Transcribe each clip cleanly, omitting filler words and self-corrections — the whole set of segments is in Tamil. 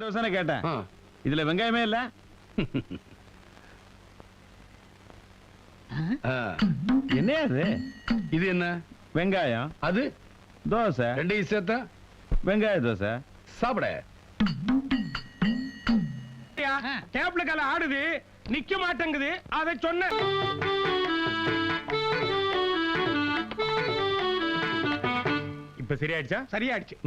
தோசை கேட்டேன். இதுல வெங்காயமே இல்ல. என்ன அது? இது என்ன? வெங்காயம். அது தோசை. ரெண்டையும் சேர்த்தா வெங்காய தோசை. சாப்பிட. டேப்ல கால ஆடுது, நிக்க மாட்டேங்குது. அதை சொன்ன இப்ப சரியாயிடுச்சா? சரியாயிடுச்சு.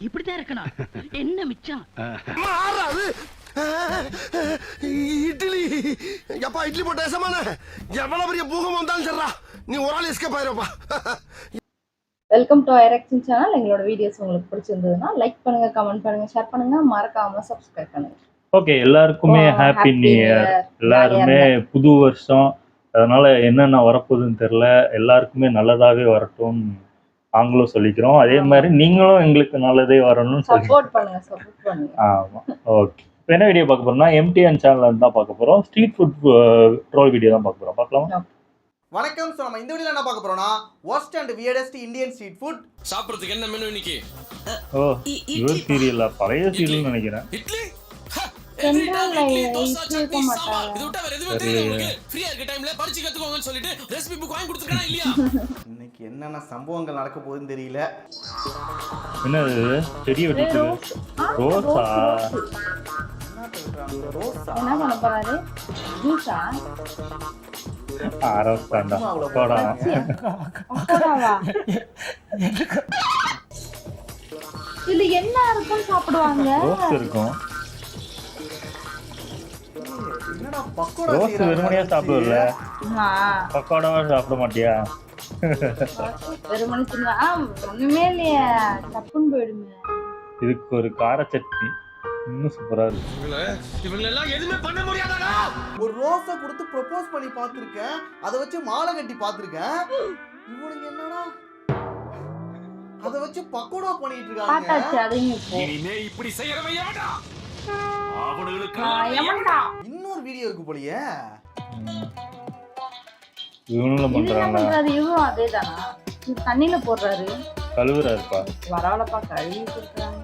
இப்படித்தான் இருக்கணும். என்ன மிச்சம்? இட்லி எப்பா, இட்லி போட்ட சமான எவ்வளவு பெரிய பூகம் வந்தாலும் சரிடா, நீ ஒரு ஆள் எஸ்கேப் ஆயிருப்பா. வெல்கம் டு ஐரெக்ஷன் சேனல். எங்களோட வீடியோஸ் உங்களுக்கு பிடிச்சிருந்ததுன்னா லைக் பண்ணுங்க, கமெண்ட் பண்ணுங்க, ஷேர் பண்ணுங்க, மறக்காம சப்ஸ்கிரைப் பண்ணுங்க. ஓகே, எல்லாருக்குமே ஹாப்பி நியூ இயர். எல்லாருமே புது வருஷம், அதனால என்னென்ன வரப்போகுதுன்னு தெரியல. எல்லாருக்குமே நல்லதாவே வரட்டும் நாங்களும் சொல்லிக்கிறோம். அதே மாதிரி நீங்களும் எங்களுக்கு நல்லதே வரணும்னு சப்போர்ட் பண்ணுங்க. ஆமா, ஓகே. இப்போ என்ன வீடியோ பார்க்க போறோம்னா MTN சேனல்ல தான் பார்க்க போறோம். ஸ்ட்ரீட் ஃபுட் ட்ரோல் வீடியோ தான் பார்க்க போறோம். பார்க்கலாமா? வணக்கம். ஸோ நம்ம இந்த வீடியோல என்ன பார்க்க போறோம்னா worst and weirdest Indian street food. சாப்பிடுறதுக்கு என்ன மெனு இன்னைக்கு? ஓ, யுவர் சீரியலா? பழைய சீரியல் நினைக்கிறேன். இட்லி சென்ட்ரல்ல இட்லி இருக்க மாட்டாங்க. இது விட்டா வேற எதுவுமே தெரியல உங்களுக்கு. ஃப்ரீயா இருக்க டைம்ல படிச்சு கத்துக்கோங்கன்னு சொல்லிட்டு ரெசிபி புக் வாங்கி கொடுத்துக்கறா இல்லையா? இன்னைக்கு என்னென்ன சம்பவங்கள் நடக்க போகுதுன்னு தெரியல. என்னது செடி வெட்டிட்டு? ரோஸா? என்ன பண்ண போறாரு? ஜூஸா? ஆரோஸ்டாண்டா போடா. அப்போதாவா? இதுல என்ன இருக்கும் சாப்பிடுவாங்க? ரோஸ் இருக்கும். என்னடா பக்கோடா ரோஸ் வெறுமனையா சாப்பிடுவல? பக்கோடாவா சாப்பிட மாட்டியா? வெறுமனே தின்னுவா? ஒண்ணுமே இல்லையே, தப்புன்னு போயிடுமே. இதுக்கு ஒரு கார சட்னி இன்னும் சூப்பரா இருக்கு. இவங்க எல்லாம் எதுவுமே பண்ண முடியாதாடா? ஒரு ரோஸை கொடுத்து ப்ரொபோஸ் பண்ணி பார்த்திருக்கேன், அதை வச்சு மாலை கட்டி பார்த்திருக்கேன். இவனுங்க என்னடா அதை வச்சு பக்கோடா பண்ணிட்டு இருக்காங்க. பாட்டாச்சு, அதையும் இப்போ இனிமே இப்படி செய்யறவையாடா அவனுங்களுக்கு ஏமாண்டா. இன்னொரு வீடியோ இருக்கு போலயே. இவனும் என்ன பண்றாங்க. பண்றாரு? இவரும் அதேதானா? தண்ணியில போடுறாரு, கழுவுறாருப்பா. வரவளப்பா கழுவி கொடுக்குறாங்க.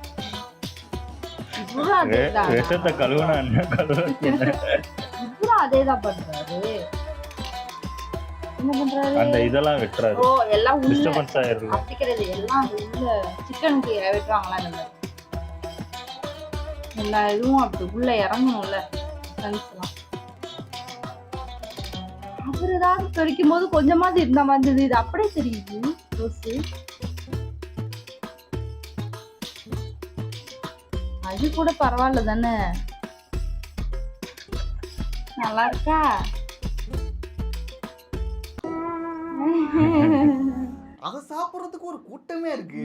இவரும் அதேதான், விஷத்தை கழுவுனா என்ன கழுவுறது? இவரும் அதேதான் பண்றாரு. என்ன பண்றாரு? அந்த இதெல்லாம் வெட்டுறாரு. ஓ, எல்லாம் உள்ள டிஸ்டர்பன்ஸ் ஆயிருக்கு. அப்படிக்கிறது எல்லாம் உள்ள சிக்கனுக்கு வெட்டுவாங்களா இந்த மாதிரி எல்லா இதுவும் அப்படி உள்ள இறங்கணும்ல. அவர் ஏதாவது தொழிக்கும் போது கொஞ்சமாவது இருந்த மாதிரி இது அப்படியே தெரியுது. ரோஸு அது கூட பரவாயில்ல தானே, நல்லா இருக்கா? அதை சாப்பிடுறதுக்கு ஒரு கூட்டமே இருக்கு.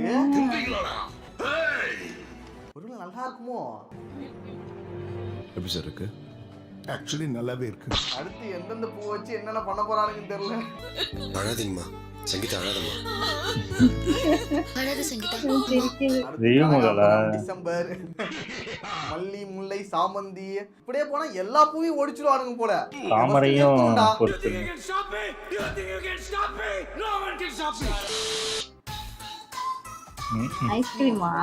ஒருவேளை நல்லா இருக்குமோ? எப்படி சார் இருக்கு? ஆக்சுவலி நல்லாவே இருக்கு. அடுத்து எந்தெந்த பூ வச்சு என்னென்ன பண்ண போறானுன்னு தெரியல. அழாதீங்கம்மா, சங்கீதா அழாதம்மா. அழாத சங்கீதா. தெய்வமகளா? டிசம்பர், மல்லி, முல்லை, சாமந்தி, இப்படியே போனா எல்லா பூவையும் ஒடிச்சிருவானுங்க போல. தாமரையும் பொறுத்து. ஐஸ்கிரீமா?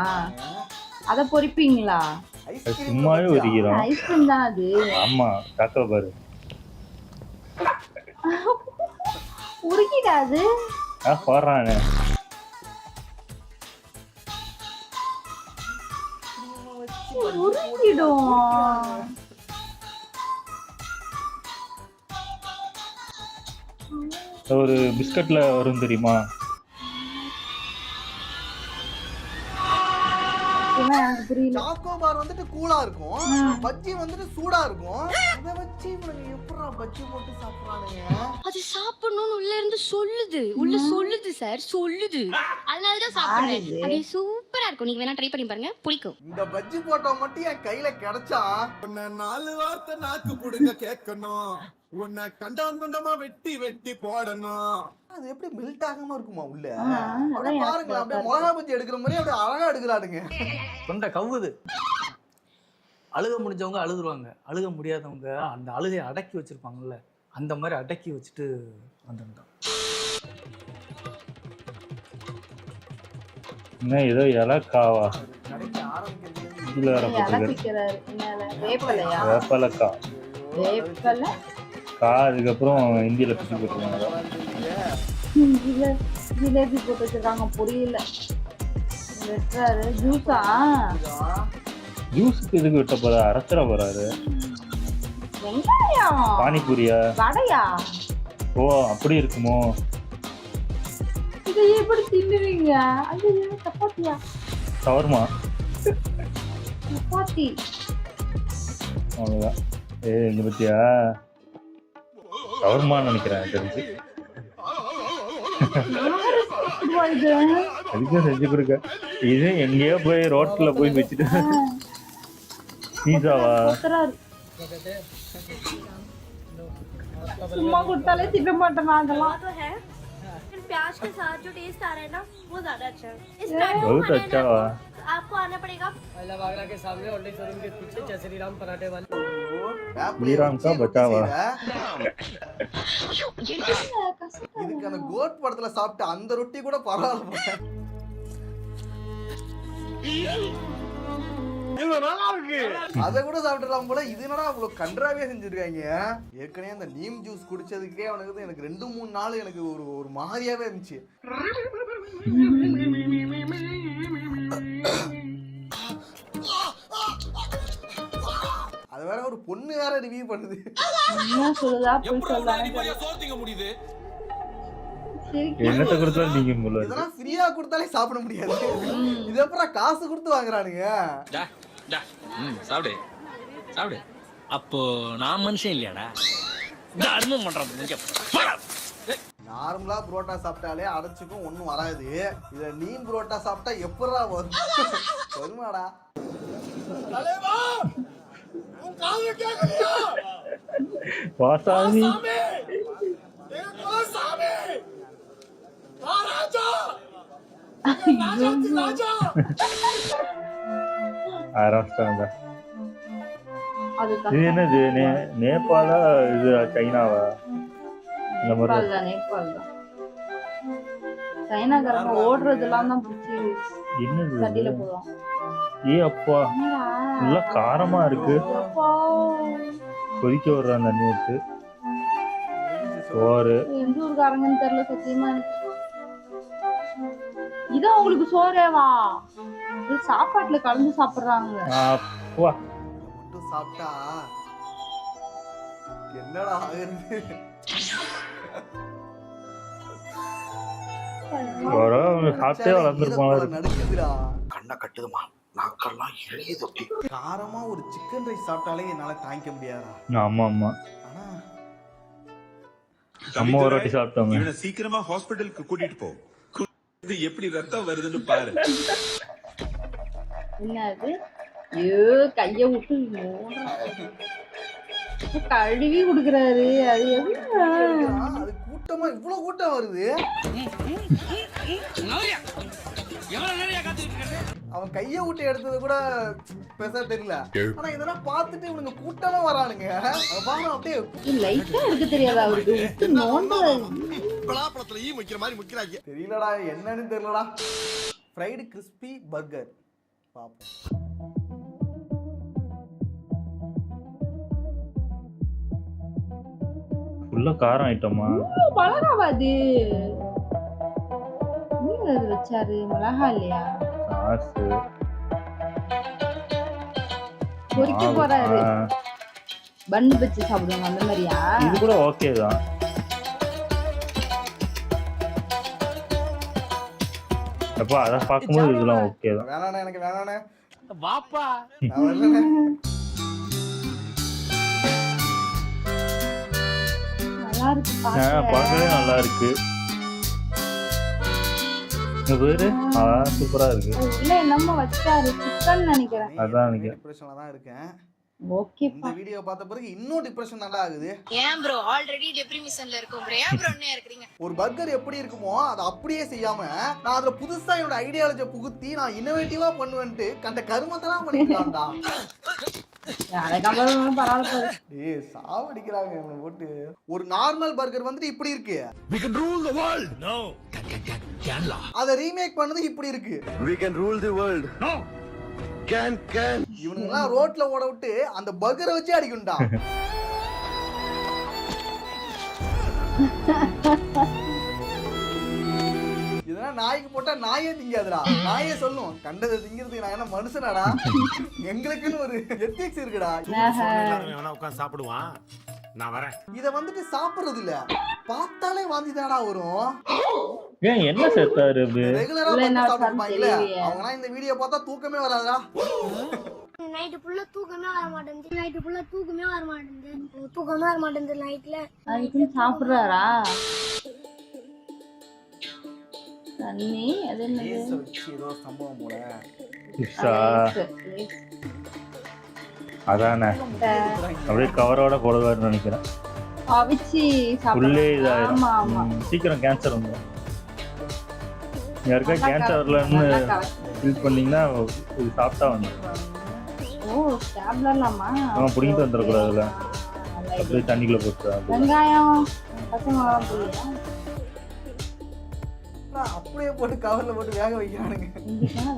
அத பொரிப்பீங்களா? சும்மாவே ஒதுக்கிறோம். ஐஸ்கிரீம் தான் அது. ஆமா, தாக்க பாரு. உருகிடாது? போடுறானே. உருகிடும். ஒரு பிஸ்கட்ல வரும் தெரியுமா? சாக்கோ பார் வந்துட்டு கூலா இருக்கும், பஜ்ஜி வந்துட்டு சூடா இருக்கும். அத வச்சு இவனுங்க எப்பறா பஜ்ஜி போட்டு சாப்பிடுறானுங்க? அது சாப்பிடணும்னு உள்ள இருந்து சொல்லுது. உள்ள சொல்லுது சார், சொல்லுது. அதனால தான் சாப்பிடுறேன். அது சூப்பரா இருக்கும். நீங்க வேணா ட்ரை பண்ணி பாருங்க, பிடிக்கும். இந்த பஜ்ஜி போட்டோ மட்டும் என் கையில கிடைச்சா உன்னை 4 வார்த்தை நாக்கு புடுங்க கேட்கணும், உன்னை கண்டாந்தமா வெட்டி வெட்டி போடணும். அது எப்படி மெல்ட் ஆகாம இருக்குமா உள்ள? பாருங்களேன், அப்படியே மிளகா பஜ்ஜி எடுக்கிற மாதிரி அப்படியே அழகா எடுக்கலாடுங்க. தொண்டை கவ்வுது. அழுக முடிஞ்சவங்க அழுதுருவாங்க, அழுக முடியாதவங்க அந்த அழுகையை அடக்கி வச்சிருப்பாங்கல்ல, அந்த மாதிரி அடக்கி வச்சுட்டு வந்திருந்தான். என்ன ஏதோ இலக்காவா கடைக்கு ஆரம்பிக்கிறது இதுல வேற போட்டுருக்காரு. இலக்கிக்கிறாரு என்னல வேப்பலையா வேப்பலக்கா வேப்பலை கா, அதுக்கப்புறம் ஹிந்தியில பிடிச்சி போட்டுருக்காங்க. ஜிலேபி போட்டு வச்சிருக்காங்க புரியல. வெட்டுறாரு ஜூஸா ஜூஸுக்கு எதுக்கு விட்ட போறா, அரைச்சிட போறாரு. வெங்காயம் பானிபூரியா? வடையா? ஓ அப்படி இருக்குமோ? இதை எப்படி தின்னுவீங்க? ஐயோ சப்பாத்தியா? சவர்மா. சப்பாத்தி அவ்வளோதான். இங்க பத்தியா சவர்மான்னு நினைக்கிறேன் தெரிஞ்சு. அதுக்கும் செஞ்சு கொடுக்க. இது எங்கேயோ போய் ரோட்ல போய் வச்சுட்டு பீஸாவா? சும்மா கொடுத்தாலே திட்ட மாட்டேன் நாங்கெல்லாம். प्याज के साथ जो टेस्ट आ रहा है ना वो ज्यादा अच्छा है। इस बहुत अच्छा हुआ। आपको आना पड़ेगा बागला के सामने ऑलरेडी शोरूम के पीछे जय श्री राम पराठे वाले। ஸ்ரீராம் கா பச்சாவா? இதுக்கு அந்த கோட் படத்துல சாப்பிட்ட அந்த ரொட்டி கூட பரவாயில்ல. அத கூட சாப்பிட்டுலாம் போல. இது என்னடா அவ்வளவு கன்றாவே செஞ்சிருக்காங்க. ஏற்கனவே அந்த நீம் ஜூஸ் குடிச்சதுக்கே அவனுக்கு எனக்கு 2-3 நாள் எனக்கு ஒரு மாதிரியாவே இருந்துச்சு. அது வேற ஒரு பொண்ணு வேற ரிவ்யூ பண்ணுது. என்ன சொல்லுதா போய் சொல்றாங்க. சோர்த்திங்க முடியுது. என்னத்தை கொடுத்தாலும் நீங்க முள்ள. இதெல்லாம் ஃப்ரீயா கொடுத்தாலே சாப்பிட முடியாது. இது அப்புறம் காசு கொடுத்து வாங்குறானுங்க. சாப்பிடு சாப்பிடு. அப்போ நான் மனுஷன் இல்லையாடா? தர்மம் பண்றேன். நார்மலா புரோட்டா சாப்பிட்டாலே அரைச்சுக்கும் ஒன்றும் வராது. இதை நீம் புரோட்டா சாப்பிட்டா எப்படா வரும்? வருமாடா? வாசாமி ஆரம்பிச்சாங்க. இது என்னது? நேபாளா இது சைனாவா? இந்த மாதிரி நேபாள் தான். சைனாக்காரங்க ஓடுறதெல்லாம் தான் பிடிச்சி என்னது சட்டியில போடுவான். ஏ அப்பா நல்லா காரமா இருக்கு. கொதிக்க விடுற தண்ணி விட்டு சோறு. எந்த ஊருக்காரங்கன்னு தெரியல சத்தியமா. இதான் உங்களுக்கு சோறேவா? இது சாப்பாட்டுல கலந்து சாப்பிடுறாங்க. அப்பா மட்டும் சாப்பிட்டா என்னடா ஆகுது? சாப்பிட்டே வளர்ந்துருப்பாங்க. நடுக்குதுடா. கண்ணை கட்டுதுமா, நாக்கெல்லாம் எரியுது. அப்படி காரமா ஒரு சிக்கன் ரைஸ் சாப்பிட்டாலே என்னால தாங்கிக்க முடியாதா? ஆமா ஆமா. ஆனா நம்ம ஒரு வாட்டி சாப்பிட்டோங்க. இவனை சீக்கிரமா ஹாஸ்பிடலுக்கு கூட்டிட்டு போ. எப்படி ரத்தம் வருதுன்னு பாரு. என்னது? ஐயோ கைய விட்டு கழுவி குடுக்குறாரு. அது அது கூட்டமா இவ்வளவு கூட்டம் வருது. அவன் கைய விட்டு எடுத்தது கூட பெருசா தெரியல. ஆனா இதெல்லாம் பார்த்துட்டு இவனுங்க கூட்டமா வரானுங்க. அப்படியே லைட்டா எடுக்க தெரியாதா அவருக்கு? பலாப்பழத்துல ஈ முக்கிற மாதிரி முக்கிறாங்க. தெரியலடா என்னன்னு தெரியலடா. ஃப்ரைடு கிறிஸ்பி பர்கர் பாப்போம். ஃபுல்லா காரம் ஐட்டமா? மிளகாவாது நீங்க வச்சாரு. மிளகா இல்லையா? காசு பொரிக்க போறாரு. பன்னு வச்சு சாப்பிடுவாங்க அந்த மாதிரியா? இது கூட ஓகே தான். அப்பா அத பாக்கும்போது இதெல்லாம் ஓகே தான். வேணானே எனக்கு வேணானே. வாப்பா நான் வரலனே. நல்லா இருக்கு பார்க்கவே நல்லா இருக்கு. இந்த பேரு சூப்பரா இருக்கு. உள்ள என்னமோ வச்சாரு சிக்கன் நினைக்கிறேன். அதான் நினைக்கிறேன். டிப்ரெஷன்ல தான் இருக்கேன். ஓகே. இந்த வீடியோ பார்த்த பிறகு இன்னும் டிப்ரெஷன் நல்லா ஆகுது. ஏன் ப்ரோ ஆல்ரெடி டிப்ரெஷன்ல இருக்கோம் ப்ரோ. ஏன் ப்ரோ என்ன இருக்கீங்க? ஒரு பர்கர் எப்படி இருக்குமோ அதை அப்படியே செய்யாம நான் அதுல புதுசா என்னோட ஐடியாலஜியை புகுத்தி நான் இன்னோவேட்டிவா பண்ணுவேன்ட்டு கண்ட கருமத்தெல்லாம் பண்ணிட்டான்டா. யாரை கம்பளம் பரவாயில்ல போகுது. டேய் சாவடிக்கிறாங்க இவனை போட்டு. ஒரு நார்மல் பர்கர் வந்துட்டு இப்படி இருக்கு. We can rule the world. No. அதை ரீமேக் பண்ணது இப்படி இருக்கு. We can rule the world. No. Can. இவனுங்கெல்லாம் ரோட்ல ஓட விட்டு அந்த பர்கரை வச்சு அடிக்கும்டா. இதெல்லாம் நாய்க்கு போட்டா நாயே திங்காதுடா. நாயே சொல்லும் கண்டதை திங்கிறதுக்கு நான் என்ன மனுஷனாடா? எங்களுக்குன்னு ஒரு எத்திக்ஸ் இருக்குடா. உட்காந்து சாப்பிடுவான். நான் வரேன். இத வந்துட்டு சாப்பிடுறது இல்ல, பார்த்தாலே வாந்தி தாடா வரும். ஏன் என்ன சேர்த்தாரு ரெகுலரா உள்ள என்ன சாப்பிடுவாங்கல்ல, தெரியலையே. அவங்கலாம் இந்த வீடியோ பார்த்தா தூக்கமே வராதா? நைட்டு ஃபுல்லா தூக்கமே வர மாட்டேங்குது நைட்ல. அதுக்குன்னு சாப்பிடுறாரா? தண்ணி அது என்னது? லேஸ வச்சு ஏதோ சம்பவம் போல. லேஸ். அதானே அப்படியே கவரோட போடுவாருன்னு நினைக்கிறேன். அவிச்சு உள்ளே சாப்பிடுறாங்க. இதாயிரும். ஆமா. சீக்கிரம் கேன்சர் வந்துடும். யாருக்கா நல்லா கேன்சர் வரலன்னு நல்லா கலக்குது. ஃபீல் பண்ணீங்கன்னா இது சாப்பிட்டா வந்துடும். ஓ ஸ்டாப்லர்லாமா? நம்ம பிடிங்கிட்டு வந்துடக்கூடாதுல்ல, நல்ல அப்படியே idea. தண்ணிக்குள்ள போட்டுருவாங்க. வெங்காயம் பச்சை மிளகாய் புளியா? அப்படியே போட்டு கவர்ல போட்டு வேக வைக்கிறானுங்க.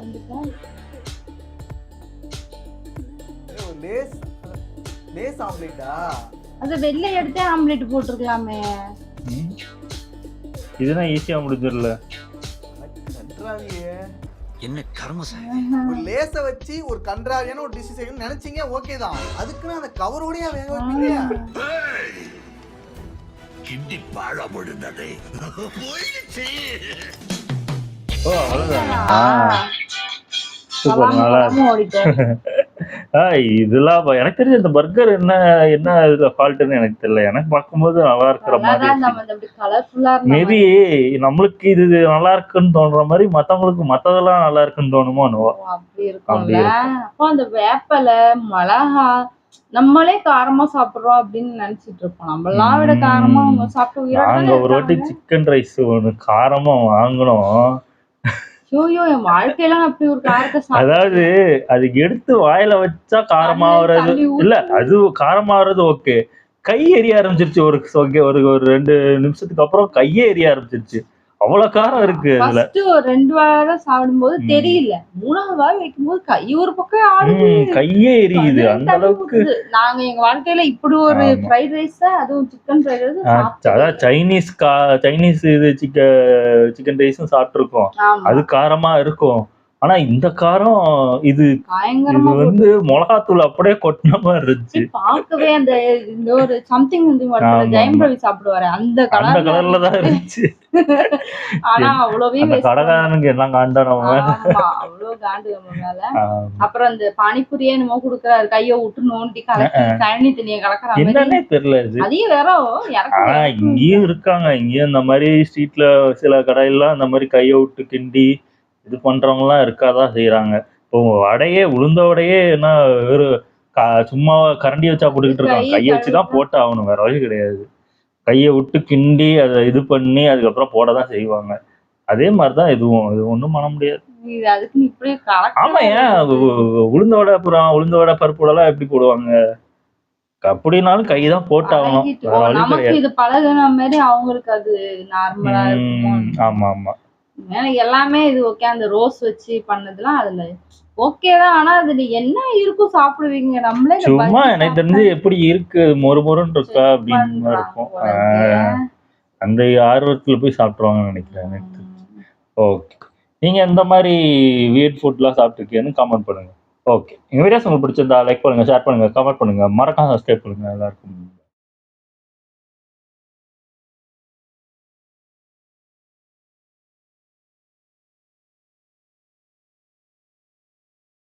வெந்துட்டா லேஸ் ஆம்லேட்டா? அது வெள்ளை எடுத்தே ஆம்லெட் போட்டுருக்கலாமே. இதுதான் ஈஸியா முடிஞ்சிடல. என்ன கர்ம சார். ஒரு லேஸ வச்சு ஒரு கன்றாவியான ஒரு டிஷ் செய்யணும்னு நினைச்சீங்க, ஓகே தான். அதுக்குன்னு அந்த கவரோடயா வேக வைப்பீங்க? கிண்டி பாழ முடிந்ததே. ஓ அவ்வளவுதான். சூப்பர், நல்லா இதெல்லாம் எனக்கு தெரிஞ்ச இந்த பர்கர் என்ன இதுல ஃபால்ட்னு எனக்கு தெரியல. எனக்கு பார்க்கும்போது நல்லா இருக்கிற மாதிரி. மேபி நம்மளுக்கு இது நல்லா இருக்குன்னு தோன்ற மாதிரி மத்தவங்களுக்கு மத்ததெல்லாம் நல்லா இருக்குன்னு தோணுமோ என்னவோ. அப்படி இருக்கும்ல. அப்போ அந்த வேப்பலை மிளகா நம்மளே காரமா சாப்பிடுறோம் அப்படின்னு நினைச்சிட்டு இருப்போம். நம்மளாம் விட காரமா அவங்க சாப்பிட்டு நாங்க ஒரு வாட்டி சிக்கன் ரைஸ் ஒண்ணு காரமா வாங்கினோம். ஐயோ என் வாழ்க்கையில அப்படி ஒரு காரத்தை அதாவது அது எடுத்து வாயில வச்சா காரமாவது இல்ல, அது காரமாவது ஓகே. கை எரிய ஆரம்பிச்சிருச்சு. ஒரு 2 நிமிஷத்துக்கு அப்புறம் கையே எரிய ஆரம்பிச்சிருச்சு. அவ்வளவு காரம் இருக்கு அதுல. ஒரு 2 வாரம் சாப்பிடும்போது தெரியல, 3வது வாரம் வைக்கும்போது கை ஒரு பக்கம் ஆடுது, கையே எரியுது அந்த அளவுக்கு. நாங்க எங்க வாழ்க்கையில இப்படி ஒரு ஃப்ரைட் ரைஸ், அதுவும் சிக்கன் ஃப்ரைட் ரைஸ், அதான் சைனீஸ் இது சிக்கன் ரைஸும் சாப்பிட்டுருக்கோம். அது காரமா இருக்கும். ஆனா இந்த காரம் இது வந்து மிளகாத்தூள் அப்படியே கொட்டின மாதிரி இருந்துச்சு. பார்க்கவே அந்த ஒரு சம்திங் ஜெயம் ரவி சாப்பிடுவாரு அந்த கலர்ல தான் இருந்துச்சு. ஆனா அவ்வளவே கடைக்காரனுக்கு எல்லாம் காண்டானவங்க அவ்வளவு காண்டு நம்ம மேல. அப்புறம் இந்த பானிபூரியே என்னமோ குடுக்கறாரு, கைய விட்டு நோண்டி கலக்கி தண்ணியை கலக்குறாங்க. என்னன்னே தெரியல இது. அதையும் வேற இங்கேயும் இருக்காங்க. இங்கேயும் இந்த மாதிரி ஸ்ட்ரீட்ல சில கடையெல்லாம் இந்த மாதிரி கைய விட்டு கிண்டி இது பண்றவங்க எல்லாம் இருக்காதான் செய்யறாங்க. இப்போ வடையே உளுந்த வடையே என்ன சும்மா கரண்டி வச்சா போட்டுக்கிட்டு இருக்காங்க. கையை வச்சுதான் போட்டு ஆகணும், வேற வழி கிடையாது. கையை விட்டு கிண்டி அதை இது பண்ணி அதுக்கப்புறம் போடதான் செய்வாங்க. அதே மாதிரிதான் இதுவும், இது ஒண்ணும் பண்ண முடியாது. ஆமா, ஏன் உளுந்த வடை பருப்பு எல்லாம் எப்படி போடுவாங்க? அப்படின்னாலும் கைதான் போட்டு ஆகணும், வேற வழி கிடையாது. இது பழகுன மாதிரி அவங்களுக்கு அது நார்மலா இருக்கும். ஆமா ஆமா, எல்லாமே இது ஓகே. அந்த ரோஸ் வச்சு பண்ணதுலாம் அதுல ஓகேதான். ஆனா அதுல என்ன இருக்கும் சாப்பிடுவீங்க? நம்மளே சும்மா எனக்கு தெரிஞ்சு எப்படி இருக்கு, மொறுமொறுன்னு இருக்கா அப்படின்னு இருக்கும். அந்த ஆர்வத்துல போய் சாப்பிட்டுருவாங்கன்னு நினைக்கிறேன் எனக்கு. ஓகே, நீங்க எந்த மாதிரி வியர்ட் ஃபுட்லாம் சாப்பிட்டுருக்கீங்கன்னு கமெண்ட் பண்ணுங்க. ஓகே, எங்க வீடியோஸ் உங்களுக்கு பிடிச்சிருந்தா லைக் பண்ணுங்க, ஷேர் பண்ணுங்க, கமெண்ட் பண்ணுங்க, மறக்காம சப்ஸ்கிரைப் பண்ணுங்க. எல்லாருக்கும்